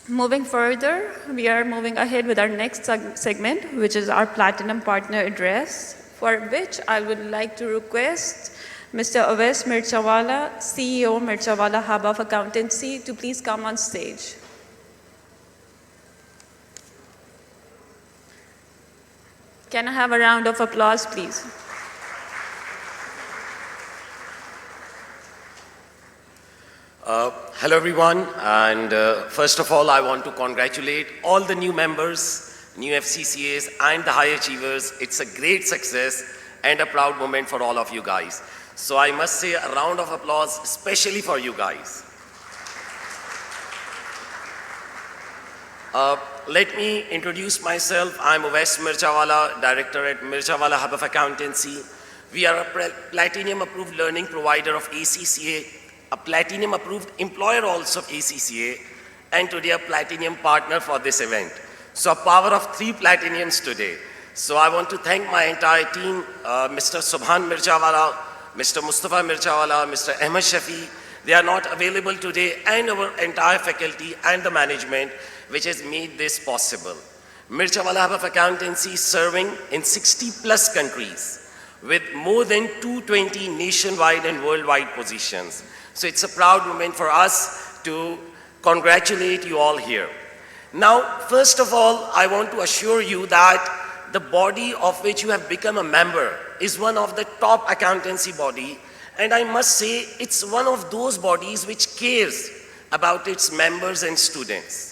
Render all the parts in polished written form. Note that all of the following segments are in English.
Moving further, we are moving ahead with our next segment, which is our Platinum Partner Address, for which I would like to request Mr. Awais Mirchawala, CEO, Mirchawala Hub of Accountancy, to please come on stage. Can I have a round of applause, please? Hello everyone, and first of all I want to congratulate all the new members, new FCCAs and the high achievers. It's a great success and a proud moment for all of you guys. So I must say a round of applause especially for you guys. Let me introduce myself. I'm Awais Mirchawala, Director at Mirchawala Hub of Accountancy. We are a Platinum approved learning provider of ACCA, a Platinum approved employer also of ACCA, and today a Platinum partner for this event. So a power of 3 Platinums today. So I want to thank my entire team, Mr. Subhan Mirchawala, Mr. Mustafa Mirchawala, Mr. Ahmed Shafi. They are not available today, and our entire faculty and the management which has made this possible. Mirchawala Hub of Accountancy is serving in 60 plus countries with more than 220 nationwide and worldwide positions. So it's a proud moment for us to congratulate you all here. Now, first of all, I want to assure you that the body of which you have become a member is one of the top accountancy body, and I must say it's one of those bodies which cares about its members and students.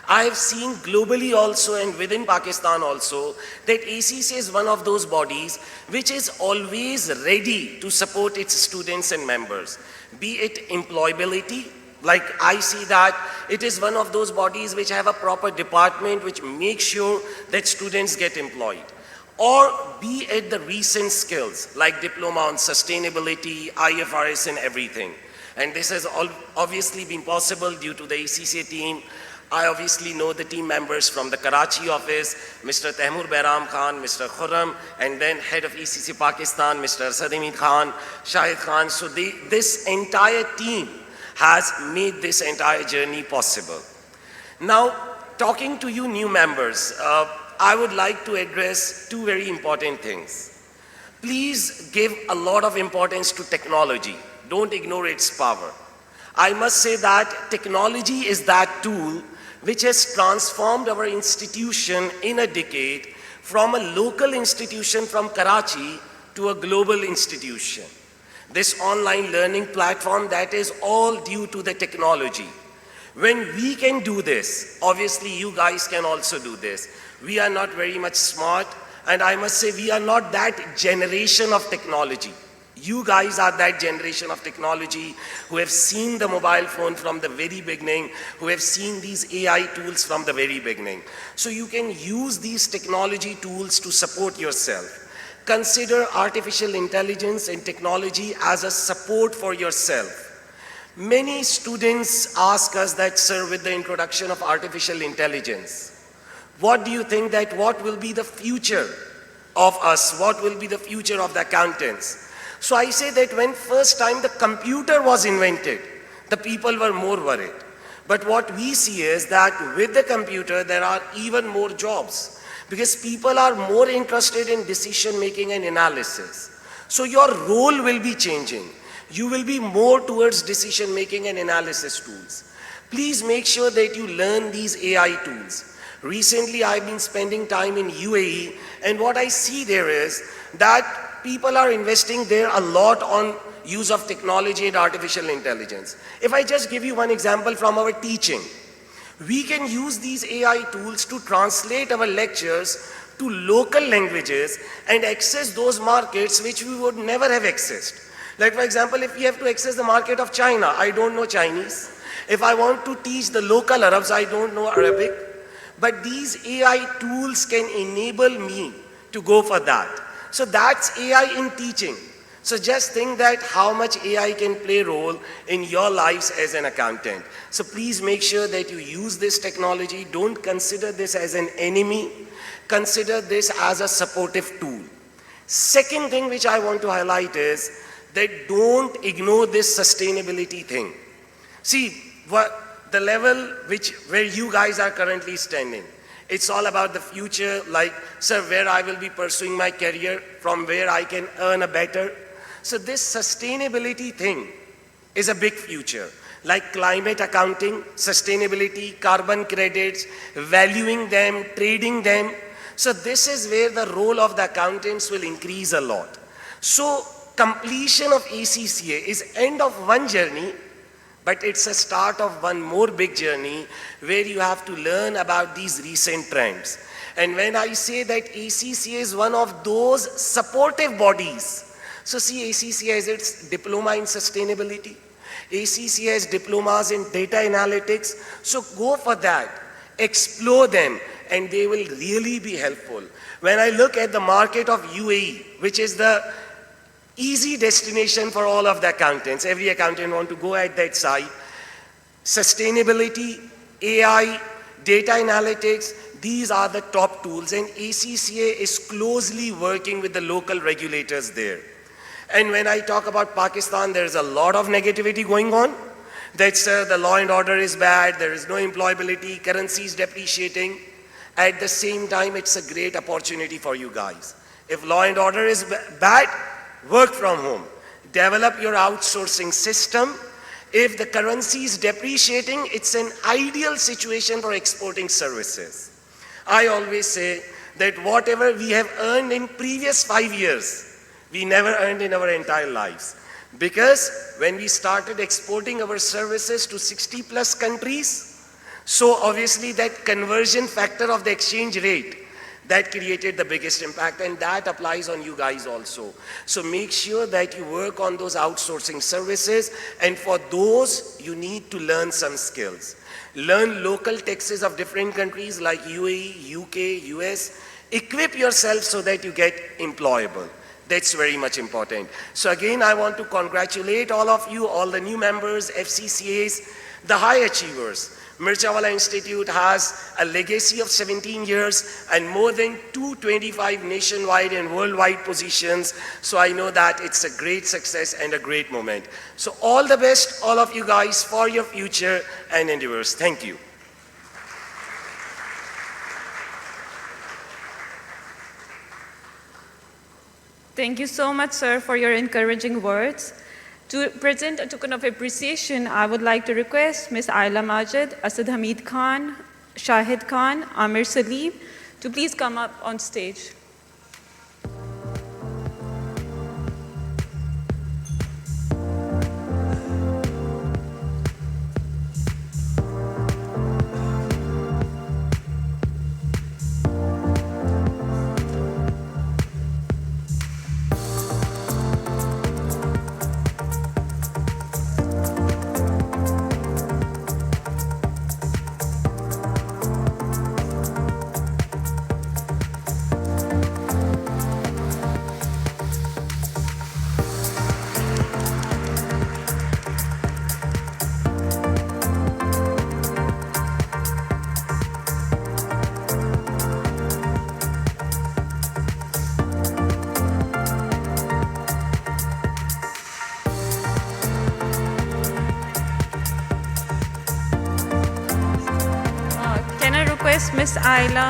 I have seen globally also and within Pakistan also that ACCA is one of those bodies which is always ready to support its students and members. Be it employability, like I see that it is one of those bodies which have a proper department which makes sure that students get employed. Or be it the recent skills like diploma on sustainability, IFRS and everything. And this has obviously been possible due to the ACCA team. I obviously know the team members from the Karachi office, Mr. Tehmur Behram Khan, Mr. Khurram, and then head of ACCA Pakistan, Mr. Sadimid Khan, Shahid Khan. So this entire team has made this entire journey possible. Now, talking to you new members, I would like to address 2 very important things. Please give a lot of importance to technology. Don't ignore its power. I must say that technology is that tool which has transformed our institution in a decade from a local institution from Karachi to a global institution. This online learning platform, that is all due to the technology. When we can do this, obviously you guys can also do this. We are not very much smart, and I must say we are not that generation of technology. You guys are that generation of technology who have seen the mobile phone from the very beginning, who have seen these AI tools from the very beginning. So you can use these technology tools to support yourself. Consider artificial intelligence and technology as a support for yourself. Many students ask us that, sir, with the introduction of artificial intelligence, what do you think that what will be the future of us? What will be the future of the accountants? So I say that when first time the computer was invented, the people were more worried. But what we see is that with the computer, there are even more jobs because people are more interested in decision making and analysis. So your role will be changing. You will be more towards decision making and analysis tools. Please make sure that you learn these AI tools. Recently, I've been spending time in UAE, and what I see there is that people are investing there a lot on use of technology and artificial intelligence. If I just give you one example from our teaching, we can use these AI tools to translate our lectures to local languages and access those markets which we would never have accessed. Like for example, if we have to access the market of China, I don't know Chinese. If I want to teach the local Arabs, I don't know Arabic. But these AI tools can enable me to go for that. So that's AI in teaching. So just think that how much AI can play a role in your lives as an accountant. So please make sure that you use this technology. Don't consider this as an enemy. Consider this as a supportive tool. Second thing which I want to highlight is that don't ignore this sustainability thing. See, the level where you guys are currently standing. It's all about the future, like, sir, where I will be pursuing my career, from where I can earn a better. So this sustainability thing is a big future, like climate accounting, sustainability, carbon credits, valuing them, trading them. So this is where the role of the accountants will increase a lot. So completion of ACCA is end of one journey, but it's a start of one more big journey where you have to learn about these recent trends. And when I say that ACCA is one of those supportive bodies, so see, ACCA has its diploma in sustainability. ACCA has diplomas in data analytics. So go for that, explore them, and they will really be helpful. When I look at the market of UAE, which is the easy destination for all of the accountants. Every accountant wants to go at that side. Sustainability, AI, data analytics, these are the top tools, and ACCA is closely working with the local regulators there. And when I talk about Pakistan, there's a lot of negativity going on. That's the law and order is bad, there is no employability, currency is depreciating. At the same time, it's a great opportunity for you guys. If law and order is bad, work from home. Develop your outsourcing system. If the currency is depreciating, it's an ideal situation for exporting services. I always say that whatever we have earned in previous 5 years, we never earned in our entire lives. Because when we started exporting our services to 60 plus countries, so obviously that conversion factor of the exchange rate, that created the biggest impact, and that applies on you guys also. So make sure that you work on those outsourcing services, and for those, you need to learn some skills. Learn local taxes of different countries like UAE, UK, US. Equip yourself so that you get employable. That's very much important. So again, I want to congratulate all of you, all the new members, FCCAs, the high achievers. Mirchawala Institute has a legacy of 17 years and more than 225 nationwide and worldwide positions. So I know that it's a great success and a great moment. So all the best, all of you guys, for your future and endeavors. Thank you. Thank you so much, sir, for your encouraging words. To present a token of appreciation, I would like to request Ms. Ayla Majid, Asad Hamid Khan, Shahid Khan, Amir Salim to please come up on stage. Can I request Ms. Ayla